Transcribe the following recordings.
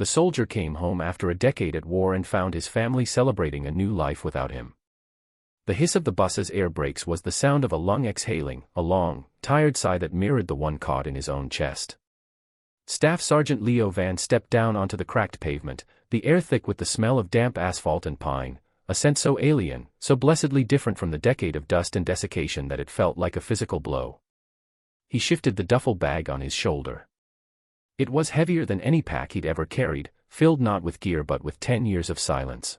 The soldier came home after a decade at war and found his family celebrating a new life without him. The hiss of the bus's air brakes was the sound of a lung exhaling, a long, tired sigh that mirrored the one caught in his own chest. Staff Sergeant Leo Van stepped down onto the cracked pavement, the air thick with the smell of damp asphalt and pine, a scent so alien, so blessedly different from the decade of dust and desiccation that it felt like a physical blow. He shifted the duffel bag on his shoulder. It was heavier than any pack he'd ever carried, filled not with gear but with 10 years of silence.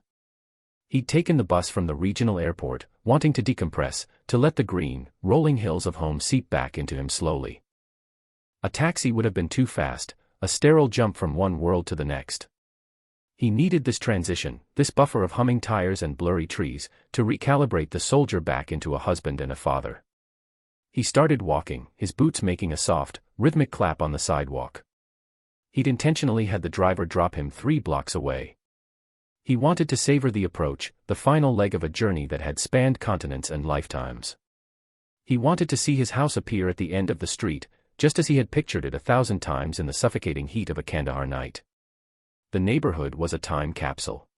He'd taken the bus from the regional airport, wanting to decompress, to let the green, rolling hills of home seep back into him slowly. A taxi would have been too fast, a sterile jump from one world to the next. He needed this transition, this buffer of humming tires and blurry trees, to recalibrate the soldier back into a husband and a father. He started walking, his boots making a soft, rhythmic clap on the sidewalk. He'd intentionally had the driver drop him 3 blocks away. He wanted to savor the approach, the final leg of a journey that had spanned continents and lifetimes. He wanted to see his house appear at the end of the street, just as he had pictured it 1,000 times in the suffocating heat of a Kandahar night. The neighborhood was a time capsule.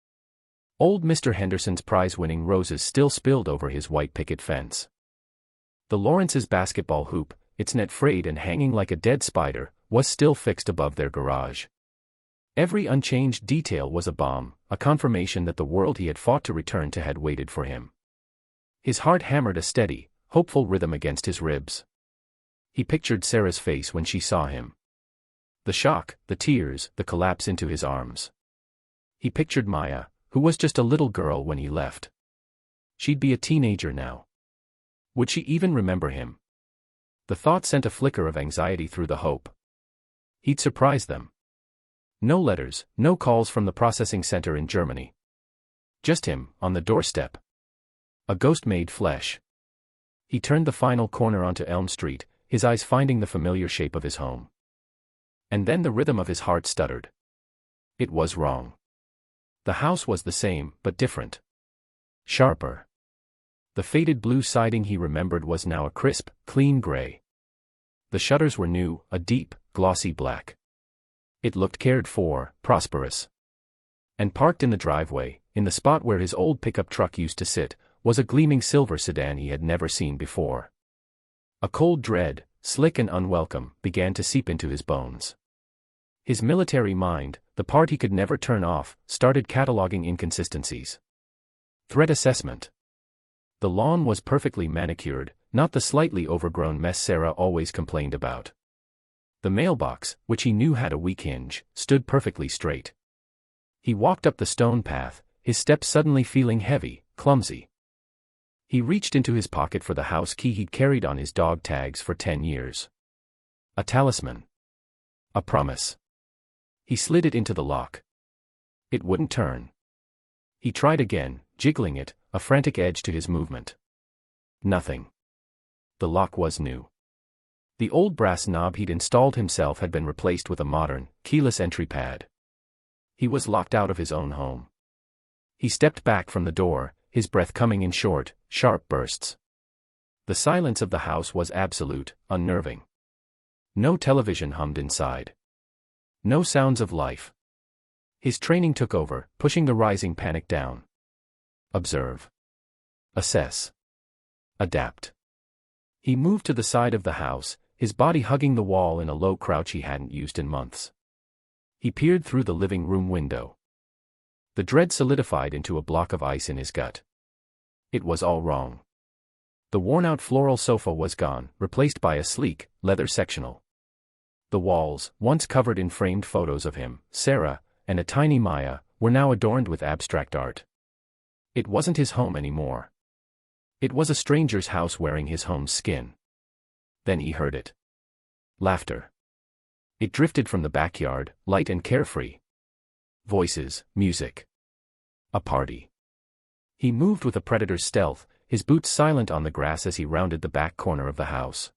Old Mr. Henderson's prize-winning roses still spilled over his white picket fence. The Lawrence's basketball hoop, its net frayed and hanging like a dead spider, was still fixed above their garage. Every unchanged detail was a bomb, a confirmation that the world he had fought to return to had waited for him. His heart hammered a steady, hopeful rhythm against his ribs. He pictured Sarah's face when she saw him. The shock, the tears, the collapse into his arms. He pictured Maya, who was just a little girl when he left. She'd be a teenager now. Would she even remember him? The thought sent a flicker of anxiety through the hope. He'd surprise them. No letters, no calls from the processing center in Germany. Just him, on the doorstep. A ghost made flesh. He turned the final corner onto Elm Street, his eyes finding the familiar shape of his home. And then the rhythm of his heart stuttered. It was wrong. The house was the same, but different. Sharper. The faded blue siding he remembered was now a crisp, clean gray. The shutters were new, a deep, glossy black. It looked cared for, prosperous. And parked in the driveway, in the spot where his old pickup truck used to sit, was a gleaming silver sedan he had never seen before. A cold dread, slick and unwelcome, began to seep into his bones. His military mind, the part he could never turn off, started cataloging inconsistencies. Threat assessment. The lawn was perfectly manicured, not the slightly overgrown mess Sarah always complained about. The mailbox, which he knew had a weak hinge, stood perfectly straight. He walked up the stone path, his steps suddenly feeling heavy, clumsy. He reached into his pocket for the house key he'd carried on his dog tags for 10 years. A talisman. A promise. He slid it into the lock. It wouldn't turn. He tried again, jiggling it, a frantic edge to his movement. Nothing. The lock was new. The old brass knob he'd installed himself had been replaced with a modern, keyless entry pad. He was locked out of his own home. He stepped back from the door, his breath coming in short, sharp bursts. The silence of the house was absolute, unnerving. No television hummed inside. No sounds of life. His training took over, pushing the rising panic down. Observe. Assess. Adapt. He moved to the side of the house, his body hugging the wall in a low crouch he hadn't used in months. He peered through the living room window. The dread solidified into a block of ice in his gut. It was all wrong. The worn-out floral sofa was gone, replaced by a sleek, leather sectional. The walls, once covered in framed photos of him, Sarah, and a tiny Maya, were now adorned with abstract art. It wasn't his home anymore. It was a stranger's house wearing his home's skin. Then he heard it. Laughter. It drifted from the backyard, light and carefree. Voices, music. A party. He moved with a predator's stealth, his boots silent on the grass as he rounded the back corner of the house.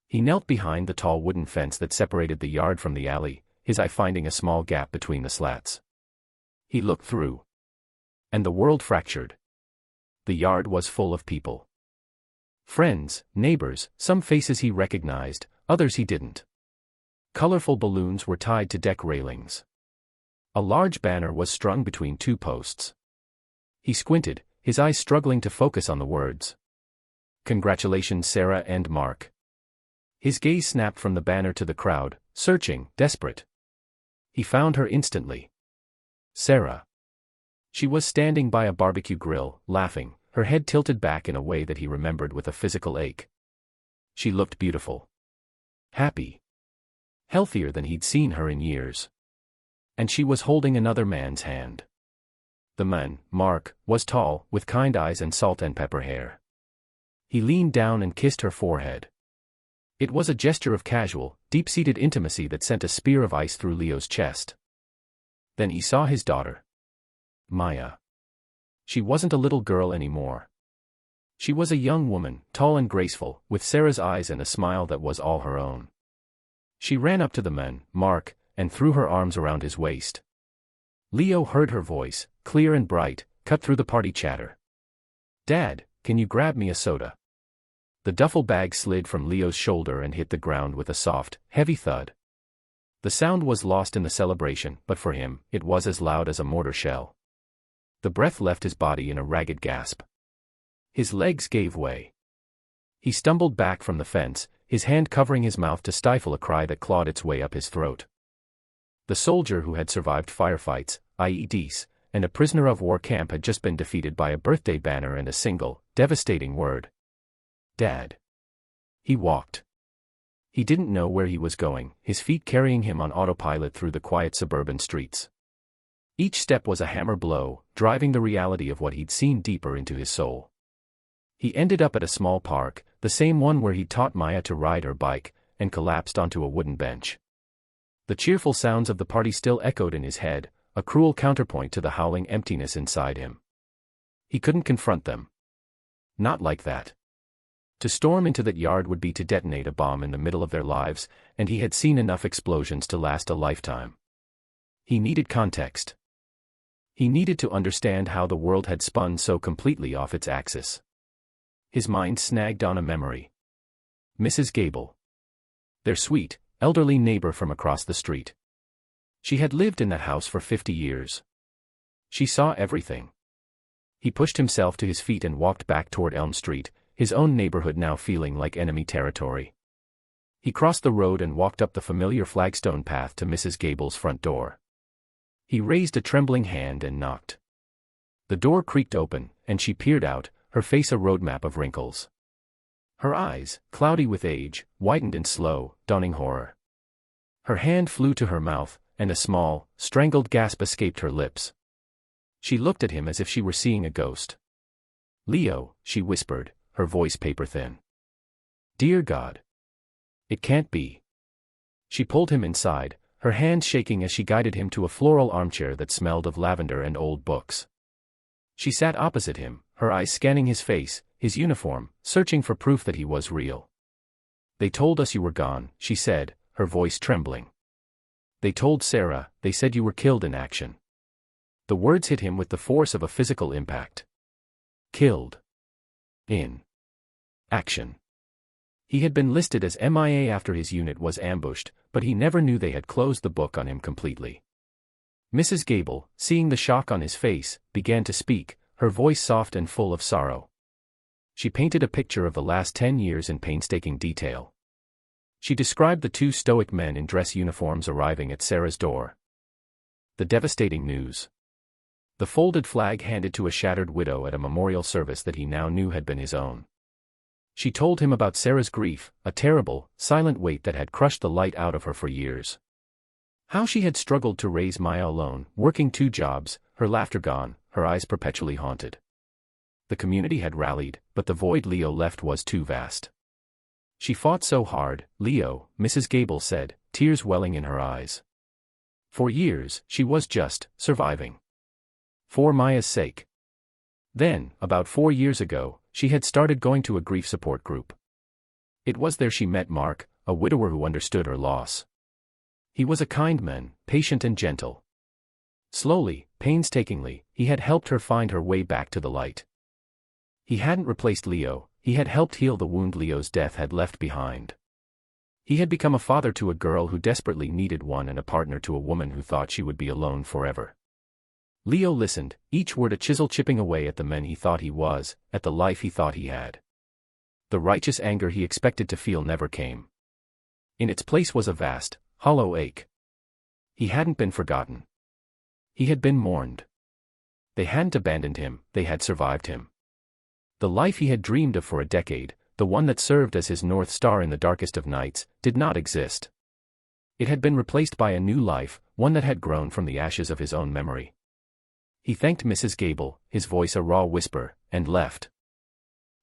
He knelt behind the tall wooden fence that separated the yard from the alley, his eye finding a small gap between the slats. He looked through. And the world fractured. The yard was full of people. Friends, neighbors, some faces he recognized, others he didn't. Colorful balloons were tied to deck railings. A large banner was strung between two posts. He squinted, his eyes struggling to focus on the words. "Congratulations, Sarah and Mark." His gaze snapped from the banner to the crowd, searching, desperate. He found her instantly. Sarah. She was standing by a barbecue grill, laughing, her head tilted back in a way that he remembered with a physical ache. She looked beautiful. Happy. Healthier than he'd seen her in years. And she was holding another man's hand. The man, Mark, was tall, with kind eyes and salt and pepper hair. He leaned down and kissed her forehead. It was a gesture of casual, deep-seated intimacy that sent a spear of ice through Leo's chest. Then he saw his daughter. Maya. She wasn't a little girl anymore. She was a young woman, tall and graceful, with Sarah's eyes and a smile that was all her own. She ran up to the man, Mark, and threw her arms around his waist. Leo heard her voice, clear and bright, cut through the party chatter. "Dad, can you grab me a soda?" The duffel bag slid from Leo's shoulder and hit the ground with a soft, heavy thud. The sound was lost in the celebration, but for him, it was as loud as a mortar shell. The breath left his body in a ragged gasp. His legs gave way. He stumbled back from the fence, his hand covering his mouth to stifle a cry that clawed its way up his throat. The soldier who had survived firefights, IEDs, and a prisoner of war camp had just been defeated by a birthday banner and a single, devastating word. Dad. He walked. He didn't know where he was going, his feet carrying him on autopilot through the quiet suburban streets. Each step was a hammer blow, driving the reality of what he'd seen deeper into his soul. He ended up at a small park, the same one where he'd taught Maya to ride her bike, and collapsed onto a wooden bench. The cheerful sounds of the party still echoed in his head, a cruel counterpoint to the howling emptiness inside him. He couldn't confront them. Not like that. To storm into that yard would be to detonate a bomb in the middle of their lives, and he had seen enough explosions to last a lifetime. He needed context. He needed to understand how the world had spun so completely off its axis. His mind snagged on a memory. Mrs. Gable. Their sweet, elderly neighbor from across the street. She had lived in that house for 50 years. She saw everything. He pushed himself to his feet and walked back toward Elm Street, his own neighborhood now feeling like enemy territory. He crossed the road and walked up the familiar flagstone path to Mrs. Gable's front door. He raised a trembling hand and knocked. The door creaked open, and she peered out, her face a roadmap of wrinkles. Her eyes, cloudy with age, widened in slow, dawning horror. Her hand flew to her mouth, and a small, strangled gasp escaped her lips. She looked at him as if she were seeing a ghost. "Leo," she whispered, her voice paper-thin. "Dear God. It can't be." She pulled him inside, her hands shaking as she guided him to a floral armchair that smelled of lavender and old books. She sat opposite him, her eyes scanning his face, his uniform, searching for proof that he was real. "They told us you were gone," she said, her voice trembling. "They told Sarah, they said you were killed in action." The words hit him with the force of a physical impact. Killed. In action. He had been listed as MIA after his unit was ambushed, but he never knew they had closed the book on him completely. Mrs. Gable, seeing the shock on his face, began to speak, her voice soft and full of sorrow. She painted a picture of the last 10 years in painstaking detail. She described the two stoic men in dress uniforms arriving at Sarah's door. The devastating news. The folded flag handed to a shattered widow at a memorial service that he now knew had been his own. She told him about Sarah's grief, a terrible, silent weight that had crushed the light out of her for years. How she had struggled to raise Maya alone, working 2 jobs, her laughter gone, her eyes perpetually haunted. The community had rallied, but the void Leo left was too vast. She fought so hard, Leo, Mrs. Gable said, tears welling in her eyes. For years, she was just surviving. For Maya's sake. Then, about 4 years ago, she had started going to a grief support group. It was there she met Mark, a widower who understood her loss. He was a kind man, patient and gentle. Slowly, painstakingly, he had helped her find her way back to the light. He hadn't replaced Leo, he had helped heal the wound Leo's death had left behind. He had become a father to a girl who desperately needed one and a partner to a woman who thought she would be alone forever. Leo listened, each word a chisel chipping away at the man he thought he was, at the life he thought he had. The righteous anger he expected to feel never came. In its place was a vast, hollow ache. He hadn't been forgotten. He had been mourned. They hadn't abandoned him, they had survived him. The life he had dreamed of for a decade, the one that served as his North Star in the darkest of nights, did not exist. It had been replaced by a new life, one that had grown from the ashes of his own memory. He thanked Mrs. Gable, his voice a raw whisper, and left.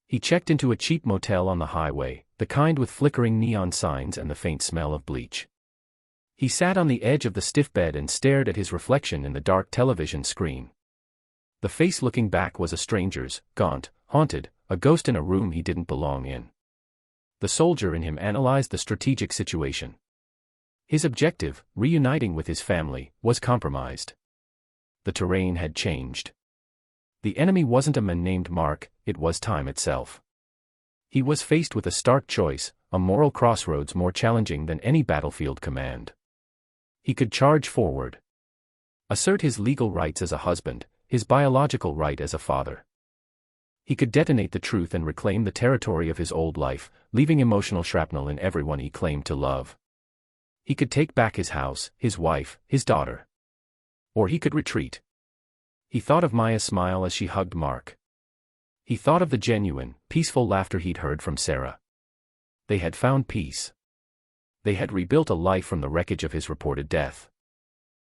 He checked into a cheap motel on the highway, the kind with flickering neon signs and the faint smell of bleach. He sat on the edge of the stiff bed and stared at his reflection in the dark television screen. The face looking back was a stranger's, gaunt, haunted, a ghost in a room he didn't belong in. The soldier in him analyzed the strategic situation. His objective, reuniting with his family, was compromised. The terrain had changed. The enemy wasn't a man named Mark, it was time itself. He was faced with a stark choice, a moral crossroads more challenging than any battlefield command. He could charge forward. Assert his legal rights as a husband, his biological right as a father. He could detonate the truth and reclaim the territory of his old life, leaving emotional shrapnel in everyone he claimed to love. He could take back his house, his wife, his daughter. Or he could retreat. He thought of Maya's smile as she hugged Mark. He thought of the genuine, peaceful laughter he'd heard from Sarah. They had found peace. They had rebuilt a life from the wreckage of his reported death.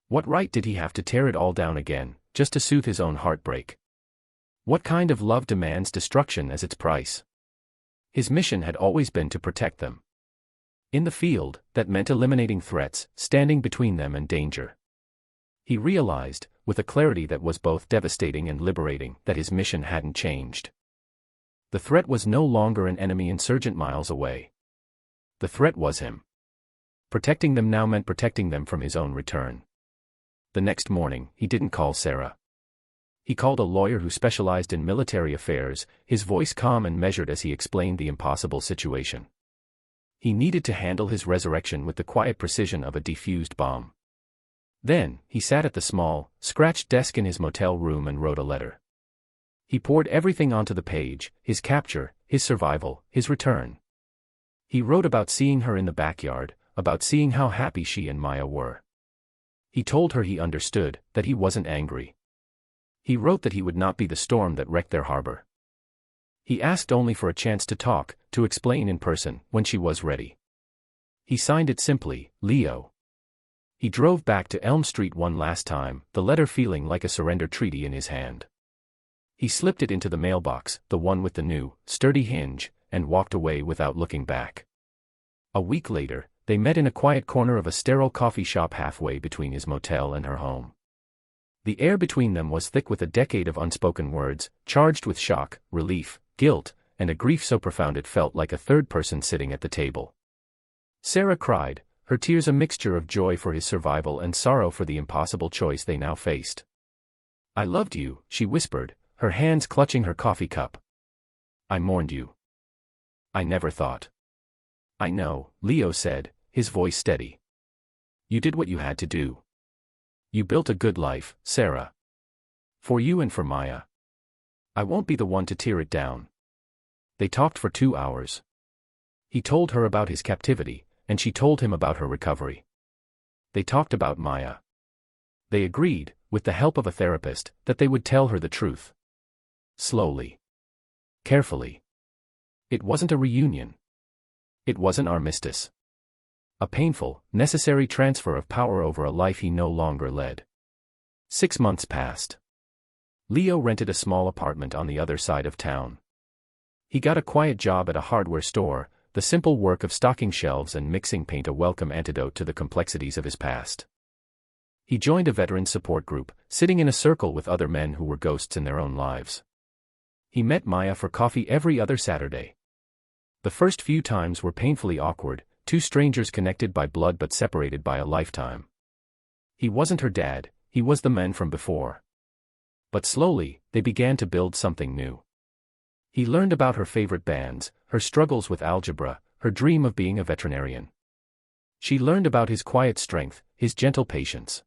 What right did he have to tear it all down again, just to soothe his own heartbreak? What kind of love demands destruction as its price? His mission had always been to protect them. In the field, that meant eliminating threats, standing between them and danger. He realized, with a clarity that was both devastating and liberating, that his mission hadn't changed. The threat was no longer an enemy insurgent miles away. The threat was him. Protecting them now meant protecting them from his own return. The next morning, he didn't call Sarah. He called a lawyer who specialized in military affairs, his voice calm and measured as he explained the impossible situation. He needed to handle his resurrection with the quiet precision of a defused bomb. Then, he sat at the small, scratched desk in his motel room and wrote a letter. He poured everything onto the page, his capture, his survival, his return. He wrote about seeing her in the backyard, about seeing how happy she and Maya were. He told her he understood, that he wasn't angry. He wrote that he would not be the storm that wrecked their harbor. He asked only for a chance to talk, to explain in person, when she was ready. He signed it simply, Leo. He drove back to Elm Street one last time, the letter feeling like a surrender treaty in his hand. He slipped it into the mailbox, the one with the new, sturdy hinge, and walked away without looking back. A week later, they met in a quiet corner of a sterile coffee shop halfway between his motel and her home. The air between them was thick with a decade of unspoken words, charged with shock, relief, guilt, and a grief so profound it felt like a third person sitting at the table. Sarah cried, her tears a mixture of joy for his survival and sorrow for the impossible choice they now faced. "I loved you," she whispered, her hands clutching her coffee cup. "I mourned you. I never thought." "I know," Leo said, his voice steady. "You did what you had to do. You built a good life, Sarah. For you and for Maya. I won't be the one to tear it down." They talked for 2 hours. He told her about his captivity, and she told him about her recovery. They talked about Maya. They agreed, with the help of a therapist, that they would tell her the truth. Slowly. Carefully. It wasn't a reunion. It was an armistice. A painful, necessary transfer of power over a life he no longer led. 6 months passed. Leo rented a small apartment on the other side of town. He got a quiet job at a hardware store, the simple work of stocking shelves and mixing paint a welcome antidote to the complexities of his past. He joined a veteran support group, sitting in a circle with other men who were ghosts in their own lives. He met Maya for coffee every other Saturday. The first few times were painfully awkward, two strangers connected by blood but separated by a lifetime. He wasn't her dad, he was the man from before. But slowly, they began to build something new. He learned about her favorite bands, her struggles with algebra, her dream of being a veterinarian. She learned about his quiet strength, his gentle patience.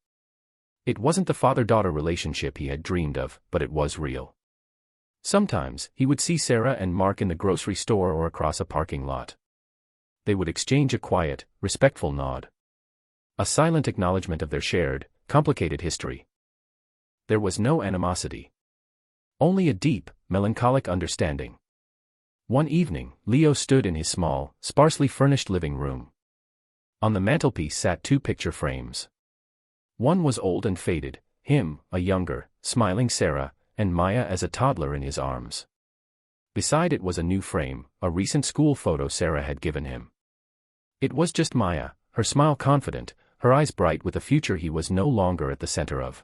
It wasn't the father-daughter relationship he had dreamed of, but it was real. Sometimes, he would see Sarah and Mark in the grocery store or across a parking lot. They would exchange a quiet, respectful nod. A silent acknowledgement of their shared, complicated history. There was no animosity. Only a deep, melancholic understanding. One evening, Leo stood in his small, sparsely furnished living room. On the mantelpiece sat 2 picture frames. One was old and faded, him, a younger, smiling Sarah, and Maya as a toddler in his arms. Beside it was a new frame, a recent school photo Sarah had given him. It was just Maya, her smile confident, her eyes bright with a future he was no longer at the center of.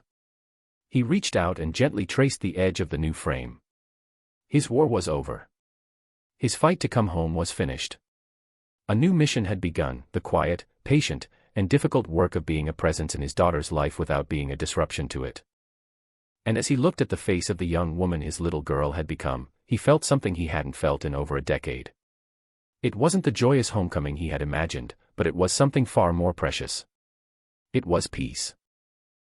He reached out and gently traced the edge of the new frame. His war was over. His fight to come home was finished. A new mission had begun, the quiet, patient, and difficult work of being a presence in his daughter's life without being a disruption to it. And as he looked at the face of the young woman his little girl had become, he felt something he hadn't felt in over a decade. It wasn't the joyous homecoming he had imagined, but it was something far more precious. It was peace.